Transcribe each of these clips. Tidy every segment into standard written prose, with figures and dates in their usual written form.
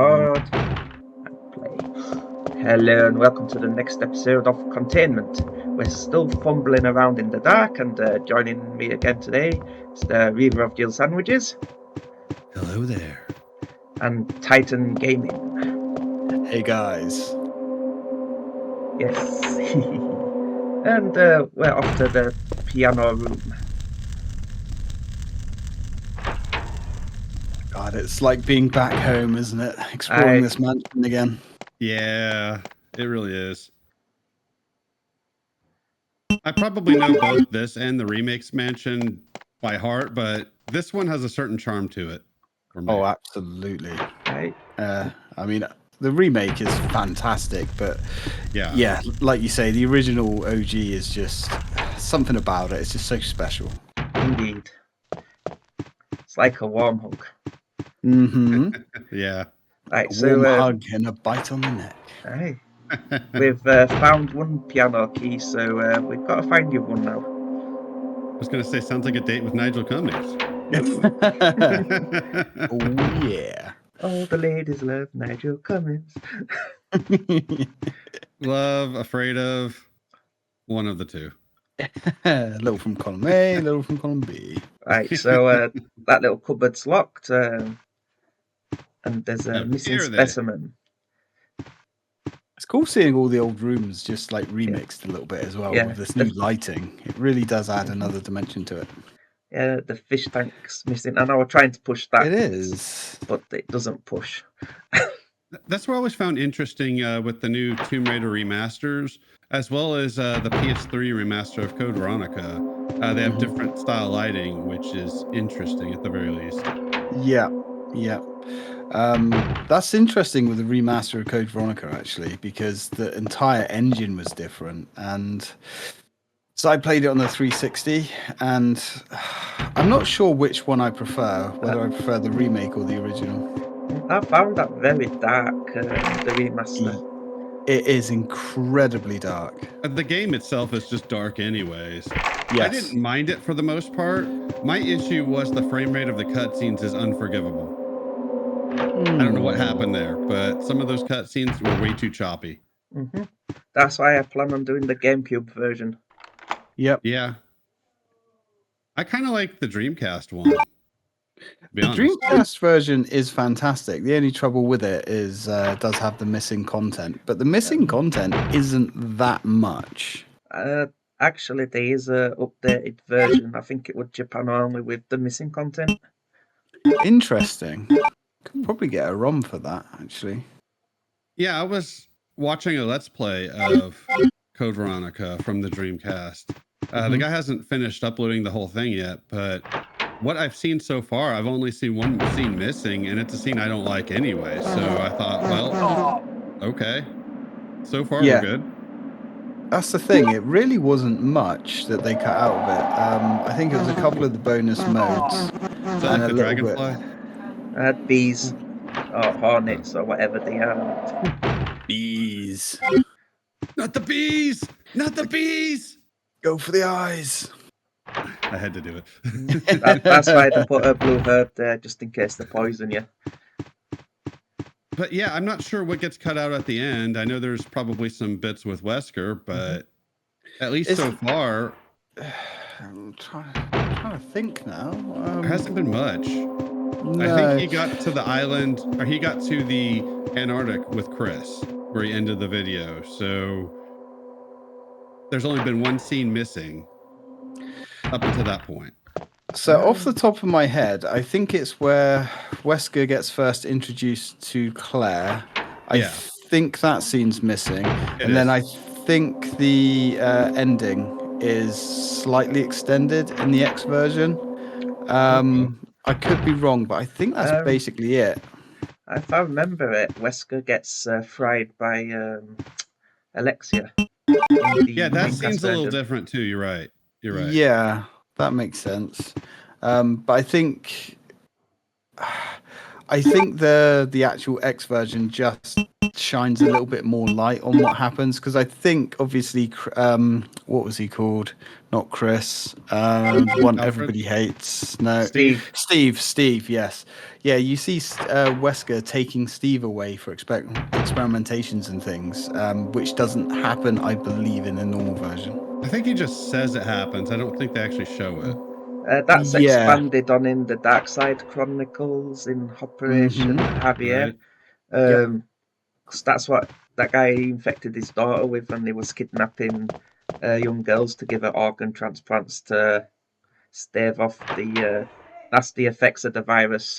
Record and play. Hello and welcome to the next episode of Containment. We're still fumbling around in the dark, and joining me again today is the Reaver of Gill Sandwiches. Hello there. And Titan Gaming. Hey guys. Yes. And we're off to the piano room. God, it's like being back home, isn't it? Exploring this mansion again. Yeah, it really is. I probably know both this and the remakes mansion by heart, but this one has a certain charm to it for me. Oh, absolutely. Right. I mean, the remake is fantastic, but yeah, like you say, the original OG is just something about it. It's just so special. Indeed. It's like a warm hug. Mm-hmm. Yeah. Right, a warm hug and a bite on the neck. Aye. We've found one piano key, so we've got to find you one now. I was going to say, sounds like a date with Nigel Cummings. Oh, yeah. All the ladies love Nigel Cummings. Love, afraid of, one of the two. A little from column A, a little from column B. Right, so that little cupboard's locked, and there's a missing specimen. It's cool seeing all the old rooms just like remixed a little bit as well with this new lighting. It really does add another dimension to it. Yeah, the fish tank's missing. I know we're trying to push that. It is. But it doesn't push. That's what I always found interesting with the new Tomb Raider remasters, as well as the PS3 remaster of Code Veronica. They have different style lighting, which is interesting at the very least. Yeah. That's interesting with the remaster of Code Veronica, actually, because the entire engine was different. And so I played it on the 360, and I'm not sure which one I prefer, whether I prefer the remake or the original. I found that very dark, the remaster. It is incredibly dark. The game itself is just dark anyways. Yes. I didn't mind it for the most part. My issue was the frame rate of the cutscenes is unforgivable. I don't know what happened there, but some of those cutscenes were way too choppy. Mm-hmm. That's why I plan on doing the GameCube version. Yep. Yeah. I kind of like the Dreamcast one. The Dreamcast version is fantastic. The only trouble with it is does have the missing content, but the missing content isn't that much. Actually, there is a updated version. I think it was Japan only with the missing content. Interesting. Could probably get a ROM for that, actually. Yeah, I was watching a Let's Play of Code Veronica from the Dreamcast. The guy hasn't finished uploading the whole thing yet, but what I've seen so far, I've only seen one scene missing, and it's a scene I don't like anyway. So I thought, well, okay. So far, we're good. That's the thing. It really wasn't much that they cut out of it. I think it was a couple of the bonus modes. Is that like the Dragonfly? Bees or hornets or whatever they are. Bees. Not the bees! Not the bees! Go for the eyes. I had to do it. That's why they put a blue herb there, just in case they poison you. But yeah, I'm not sure what gets cut out at the end. I know there's probably some bits with Wesker, but at least so far... I'm trying to think now. There hasn't been much. No. I think he got to the island, or he got to the Antarctic with Chris, where he ended the video. So there's only been one scene missing up until that point. So off the top of my head, I think it's where Wesker gets first introduced to Claire. I think that scene's missing. Then I think the ending is slightly extended in the X version. I could be wrong, but I think that's basically it. If I remember it, Wesker gets fried by Alexia. Yeah, that seems a little different too. You're right. Yeah, that makes sense. But I think the actual X version just shines a little bit more light on what happens, because I think obviously what was he called? Not Chris. One Alfred? everybody hates. No, Steve. Steve. Yes, yeah. You see Wesker taking Steve away for experimentations and things, which doesn't happen, I believe, in the normal version. I think he just says it happens. I don't think they actually show it. That's Yeah. expanded on in the Dark Side Chronicles in Operation Javier. Right. 'Cause that's what that guy infected his daughter with, and he was kidnapping young girls to give her organ transplants to stave off the nasty effects of the virus.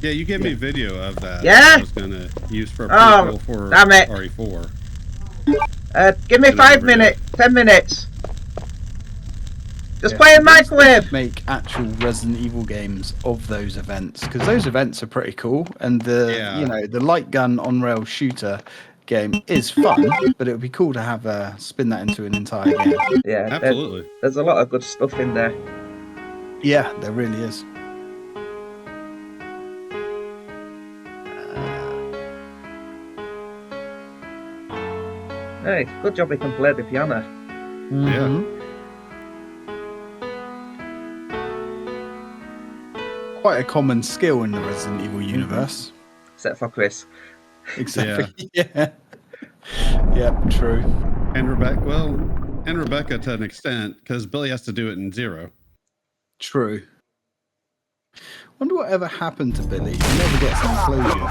Yeah, you gave me video of that. Yeah? I was gonna use for a Oh, prequel for damn it. RE4. Give me And I 5 never did. minutes, 10 minutes. Just Yeah. play in They should microwave. make actual Resident Evil games of those events, because those events are pretty cool, and the light gun on rail shooter game is fun, but it would be cool to have spin that into an entire game. Yeah, Absolutely. there's a lot of good stuff in there. Yeah, there really is. Hey, good job he can play the piano. Mhm. Quite a common skill in the Resident Evil universe. Except for Chris. Exactly. Yeah. Yep, true. And Rebecca to an extent, because Billy has to do it in 0. True. Wonder whatever happened to Billy. He never gets any closure.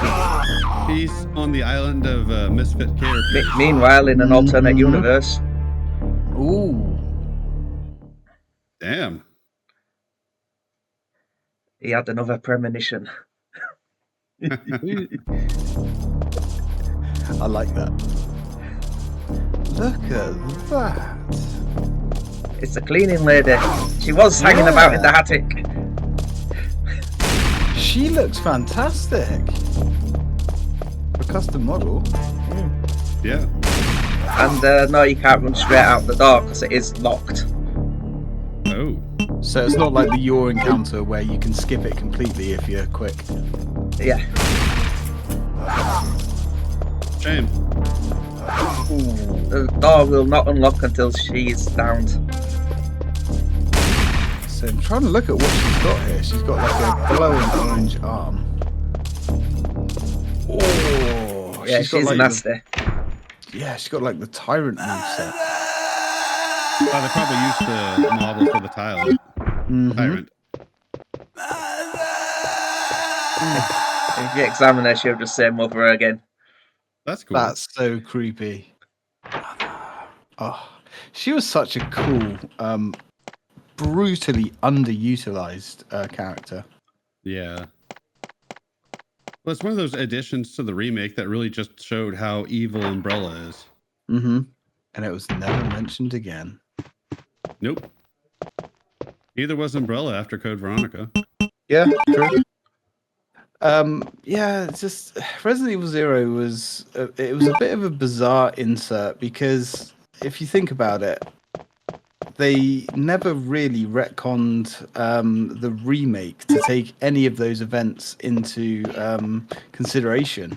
He's on the island of misfit characters. Meanwhile, in an alternate universe. Ooh. Damn. He had another premonition. I like that. Look at that. It's the cleaning lady. She was hanging about in the attic. She looks fantastic. A custom model. Yeah. And no, you can't run straight out the door because it is locked. Oh. So it's not like the Your encounter where you can skip it completely if you're quick. Yeah. Shame. The door will not unlock until she is downed. So I'm trying to look at what she's got here. She's got like a glowing orange arm. Oh, Yeah, she's got like nasty. she's got like the tyrant moveset. Oh, they probably used the model for the tyrant. If you examine her, she'll just say mother again. That's cool. That's so creepy. Oh, she was such a cool, brutally underutilized character. Yeah. Well, it's one of those additions to the remake that really just showed how evil Umbrella is. And it was never mentioned again. Nope. Neither was Umbrella after Code Veronica. Yeah, true. Yeah, it's just Resident Evil 0 was it was a bit of a bizarre insert, because if you think about it, they never really retconned the remake to take any of those events into consideration.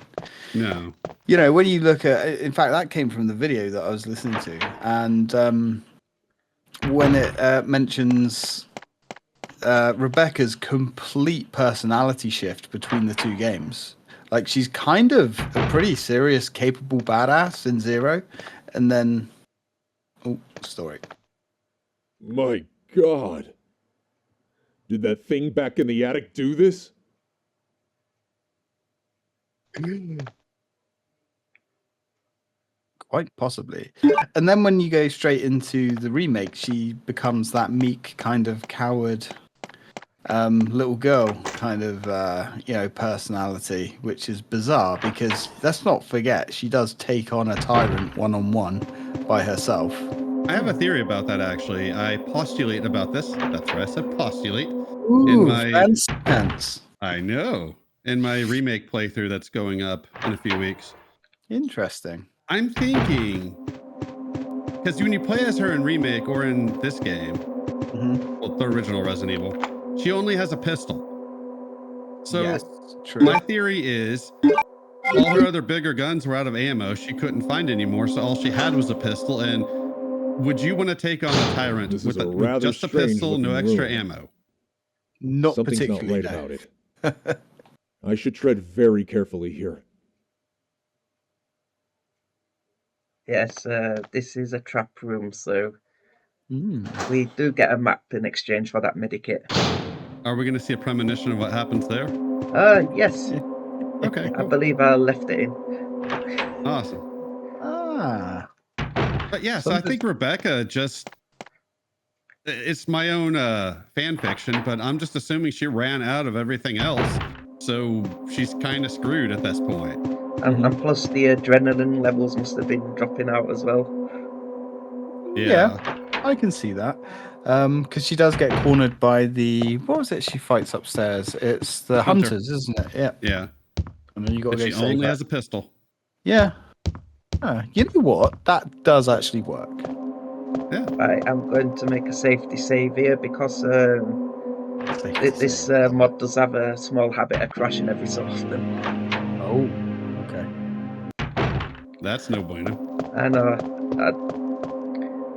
No. You know, when you look at, in fact, that came from the video that I was listening to, and when it mentions Rebecca's complete personality shift between the two games, like she's kind of a pretty serious, capable badass in 0, and then story. My God. Did that thing back in the attic do this? Quite possibly. And then when you go straight into the remake, she becomes that meek kind of coward little girl kind of personality, which is bizarre, because let's not forget she does take on a tyrant one-on-one by herself. I have a theory about that, actually. I postulate about this. That's right, I said postulate. Ooh, fancy. I know. In my remake playthrough that's going up in a few weeks. Interesting. I'm thinking, because when you play as her in remake or in this game, well, the original Resident Evil, she only has a pistol. So yes, true. My theory is all her other bigger guns were out of ammo. She couldn't find any more, so all she had was a pistol. And would you want to take on a tyrant This with, is a with rather just a pistol, no strange-looking extra room. ammo? Not Something's not particularly. right No. about it. I should tread very carefully here. Yes, this is a trap room, so Mm. we do get a map in exchange for that medikit. Are we going to see a premonition of what happens there? Yes, Okay, I cool. believe I left it in. Awesome. Ah. But yeah, so I think Rebecca just, it's my own fan fiction, but I'm just assuming she ran out of everything else. So she's kind of screwed at this point. And plus the adrenaline levels must have been dropping out as well. Yeah, I can see that. Because she does get cornered by the, what was it she fights upstairs? It's the Hunter. hunters, isn't it? Yeah. Yeah. And then you got to But go she save only her. has a pistol. Yeah. You know what? That does actually work. Yeah. Right, I'm going to make a safety save here because this mod does have a small habit of crashing every so often. Oh, okay. That's no bueno. I know.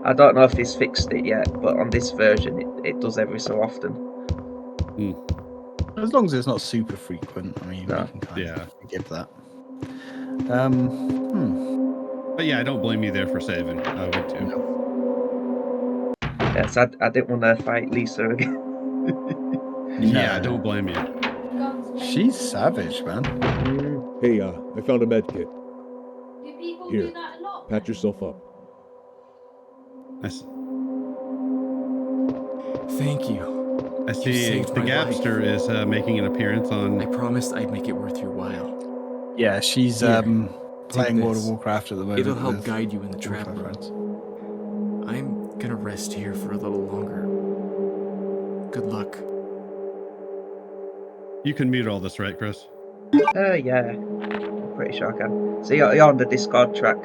I don't know if he's fixed it yet, but on this version it does every so often. As long as it's not super frequent, I mean, No. you can kind Yeah. of forgive that. But yeah, I don't blame you there for saving. I would too. No. Yes, I didn't want to fight Lisa again. Yeah, I No. don't blame you. She's savage, man. Hey, I found a med kit. Do people Here, do that a lot? patch yourself up. Thank you. I see saved the my Gapster is making an appearance I on. promised I'd make it worth your while. Yeah, she's Here, playing World of this. Warcraft at the moment. It'll help with guide you in the all trap of her room. friends. I'm gonna rest here for a little longer. Good luck. You can mute all this, right, Chris? Yeah, I'm pretty sure I can. So you're on the Discord track.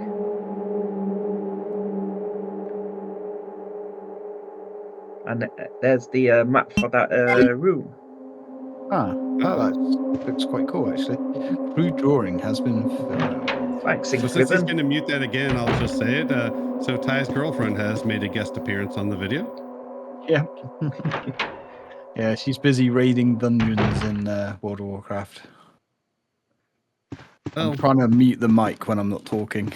And there's the map for that room. That looks quite cool, actually. Crude drawing has been fulfilled. Thanks, So since he's Ribbon. going to mute that again, I'll just say it. So Ty's girlfriend has made a guest appearance on the video. Yeah. Yeah, she's busy raiding dungeons in World of Warcraft. Oh, I'm trying to mute the mic when I'm not talking.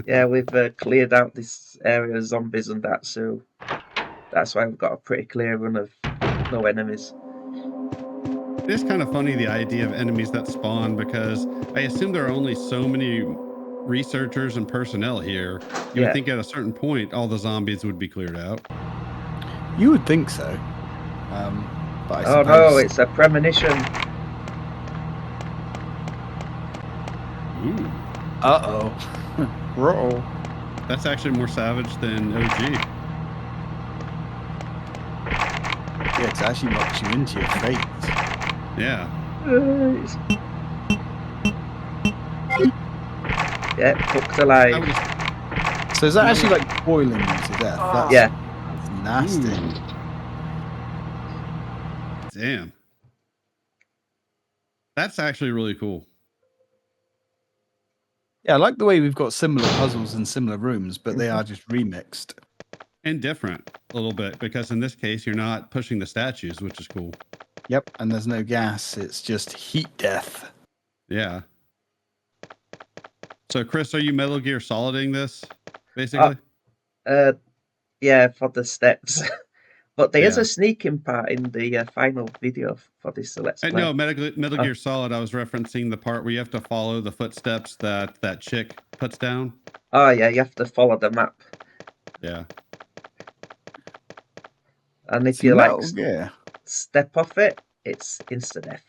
Yeah, we've cleared out this area of zombies and that, so that's why we've got a pretty clear run of no enemies. it's kind of funny the idea of enemies that spawn because I assume there are only so many researchers and personnel here. You would think at a certain point all the zombies would be cleared out. You would think so. But I Oh suppose... no, it's a premonition. Ooh, Uh-oh. Roll. that's actually more savage than OG. Yeah, it actually knocks you into your fate. Yeah. Yeah, hooked alive. So is that actually like boiling you to death? That's, Yeah. That's nasty. Damn. That's actually really cool. Yeah, I like the way we've got similar puzzles in similar rooms, but they are just remixed. And different a little bit because in this case you're not pushing the statues, which is cool. Yep, and there's no gas. It's just heat death. Yeah. So Chris, are you Metal Gear Soliding this basically? Yeah, for the steps. But there is Yeah. a sneaking part in the final video for this Let's Play. No, Metal Gear Solid. I was referencing the part where you have to follow the footsteps that chick puts down. Oh yeah, you have to follow the map. Yeah. And if See, you like Metal Gear. step off it, it's insta death.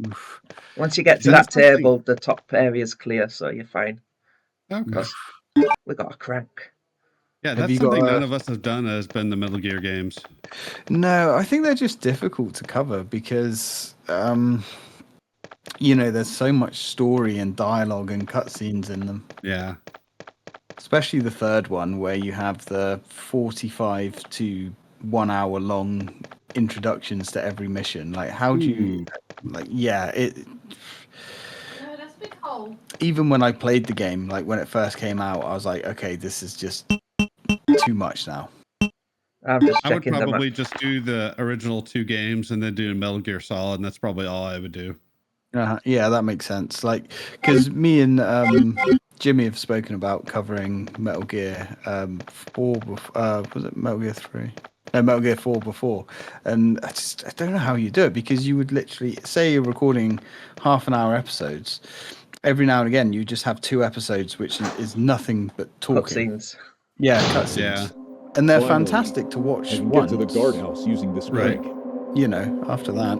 Oof. Once you get to Is that that something- table, the top area's clear, so you're fine. Okay. Because we got a crank. Yeah, Have that's you got something a- none of us have done has been the Metal Gear games. No, I think they're just difficult to cover because, you know, there's so much story and dialogue and cutscenes in them. Yeah. Especially the third one where you have the 45 to 1 hour long introductions to every mission. Like, how do you, like, yeah, even when I played the game, like when it first came out, I was like, okay, this is just too much now. I'm just I would checking them. probably just do the original 2 games and then do Metal Gear Solid, and that's probably all I would do. Yeah, that makes sense. Like, because me and Jimmy have spoken about covering Metal Gear 4. Was it Metal Gear 3? No, Metal Gear 4 before. And I don't know how you do it, because you would literally say you're recording half-an-hour episodes. Every now and again, you just have 2 episodes, which is nothing but talking. Cutscenes. Yeah, cutscenes. Yeah. And they're Finally, fantastic to watch I can once. get to the guardhouse using this Right. crank. You know, after that.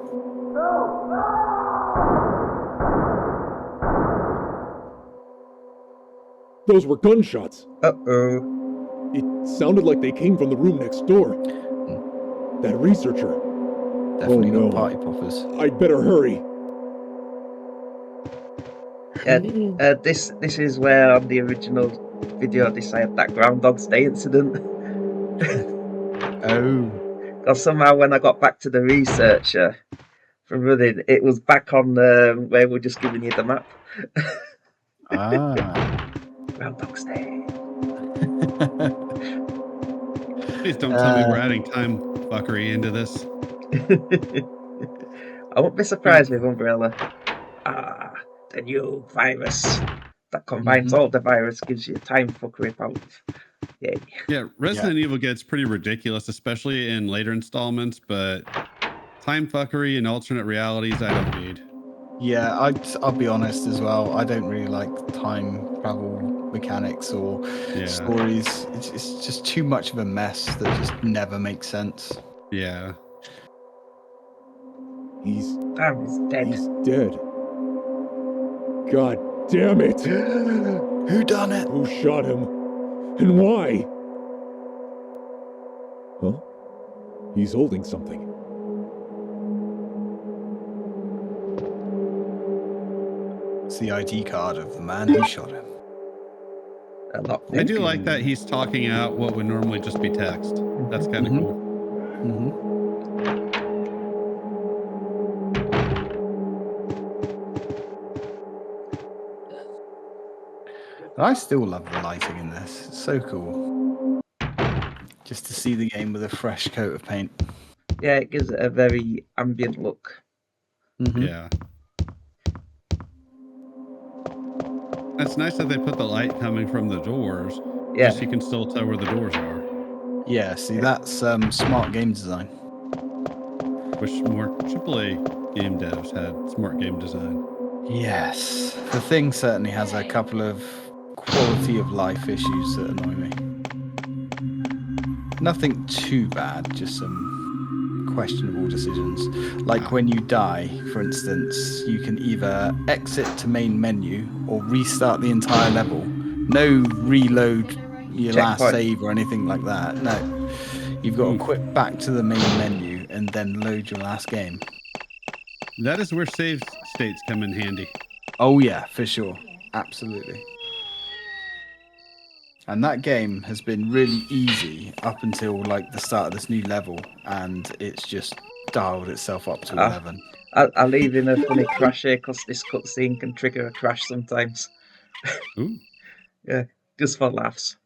Those were gunshots. Uh-oh. It sounded like they came from the room next door. That researcher. Definitely Oh, not no. party poppers. I'd better hurry. This is where on the original video they say that Groundhog's Day incident. Oh. Because somehow when I got back to the researcher from running, it was back on where we're just giving you the map. Ah. Groundhog's Day. Please don't tell me we're adding time fuckery into this. I won't be surprised with Umbrella. Ah, the new virus that combines all the virus gives you time fuckery powers. Yay. Yeah, Resident Evil gets pretty ridiculous, especially in later installments, but time fuckery and alternate realities I don't need. Yeah, I'll be honest as well. I don't really like time travel mechanics or stories. It's just too much of a mess that just never makes sense. Yeah. He's dead. He's dead. God damn it! Who done it? Who shot him? And why? Huh? He's holding something. It's the ID card of the man who shot him. I do like that he's talking out what would normally just be text. That's kind of cool. I still love the lighting in this. It's so cool. Just to see the game with a fresh coat of paint. Yeah, it gives it a very ambient look. Yeah. It's nice that they put the light coming from the doors. Yeah. Just so you can still tell where the doors are. Yeah, see, that's smart game design. Wish more AAA game devs had smart game design. Yes. The Thing certainly has a couple of quality of life issues that annoy me. Nothing too bad, just some questionable decisions. Like when you die, for instance, you can either exit to main menu or restart the entire level. No reload your last save or anything like that. No. You've got to quit back to the main menu and then load your last game. That is where save states come in handy. Oh yeah, for sure. Absolutely. And that game has been really easy up until like the start of this new level, and it's just dialed itself up to 11. I'll leave in a funny crash here because this cutscene can trigger a crash sometimes. Ooh. Yeah, just for laughs.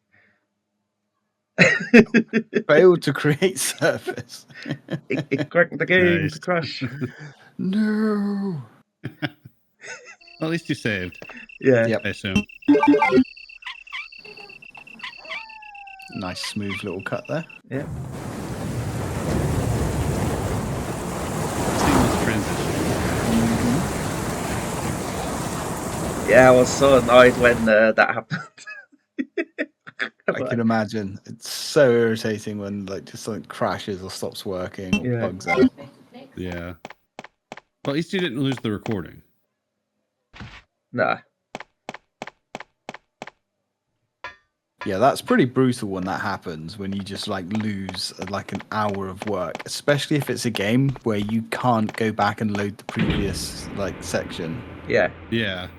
Failed to create surface. it cracked the game to crash. No. At least you saved. Yeah. Yep. I assume. Nice smooth little cut there. Yeah. Seamless transition. Yeah, I was so annoyed when that happened. I can imagine. It's so irritating when like just something crashes or stops working or bugs out. Yeah. Well, at least you didn't lose the recording. Nah. Yeah, that's pretty brutal when that happens, when you just like lose like an hour of work, especially if it's a game where you can't go back and load the previous like section. Yeah. Yeah.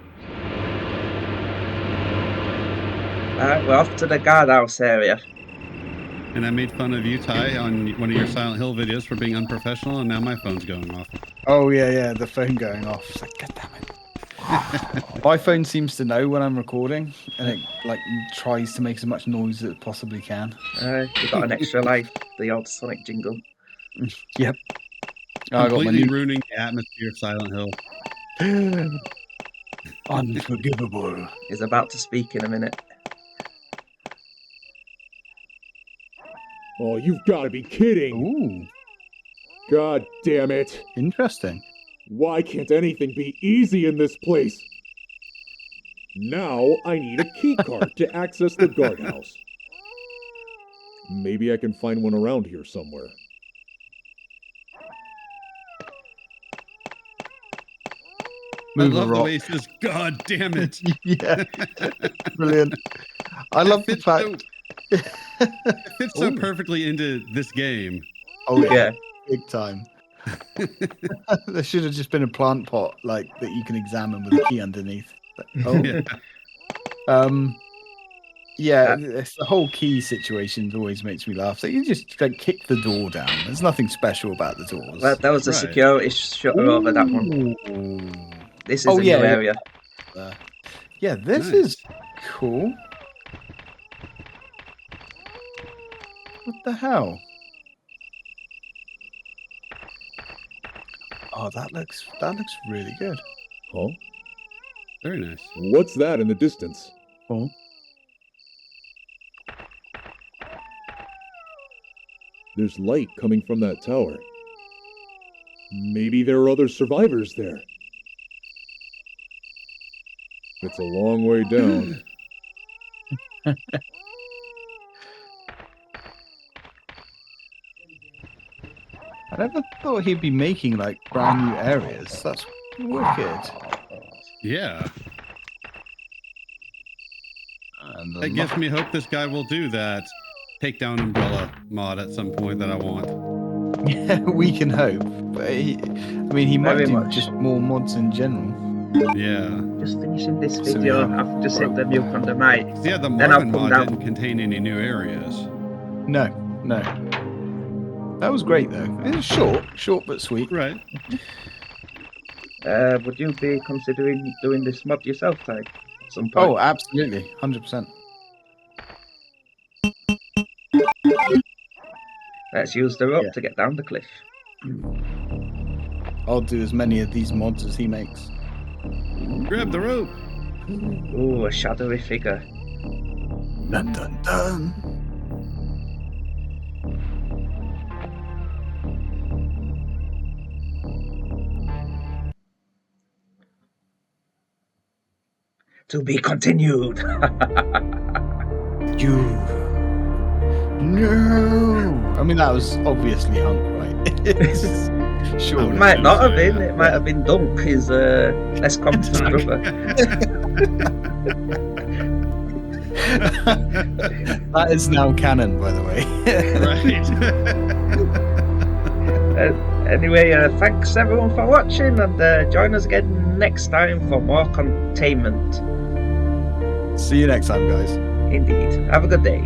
Alright, we're off to the guardhouse area. And I made fun of you, Ty, on one of your Silent Hill videos for being unprofessional, and now my phone's going off. Oh yeah, the phone going off. It's like, God damn it. My phone seems to know when I'm recording, and it like tries to make as much noise as it possibly can. You got an extra life, the old Sonic jingle. Yep. I got my Completely new ruining the atmosphere of Silent Hill. unforgivable. Is about to speak in a minute. Oh, you've got to be kidding. Ooh, God damn it. interesting. Why can't anything be easy in this place? Now I need a keycard to access the guardhouse. Maybe I can find one around here somewhere. I Move a love the rock. way he says, "God damn it!" Yeah, brilliant. I love the It fits fact. It fits so Ooh. perfectly into this game. Oh yeah, Yeah. big time. There should have just been a plant pot like that you can examine with a key underneath. Oh, yeah. It's the whole key situation always makes me laugh. So you just like kick the door down. There's nothing special about the doors. Well, that was a Right. security shutter over that one. Ooh. This is Oh, a yeah, new yeah. area. Yeah, this Nice. is cool. What the hell? Oh, that looks really good. Huh? Very nice. What's that in the distance? Oh. There's light coming from that tower. Maybe there are other survivors there. It's a long way down. I never thought he'd be making like brand new areas. That's wicked. Yeah, And that gives me hope this guy will do that takedown umbrella mod at some point that I want. yeah, we can hope. But he might Very do much. just more mods in general. Yeah. Just finishing this So, video. yeah. I've just hit the mute on the mic. Yeah, the Then I'll Marvin come mod down. didn't contain any new areas. No. That was great though. It was short but sweet. Right. Would you be considering doing this mod yourself, Ty? At some point? Oh, absolutely, 100%. Let's use the rope Yeah. to get down the cliff. I'll do as many of these mods as he makes. Grab the rope. Ooh, a shadowy figure. Dun dun dun. To be continued. You. No. I mean, that was obviously Hunk, right? Sure. It might not have been. Yeah. It might have been Dunk, his less competent Dunk. brother. That is now canon, by the way. Right. Anyway, thanks everyone for watching, and join us again next time for more Containment. See you next time, guys. Indeed. Have a good day.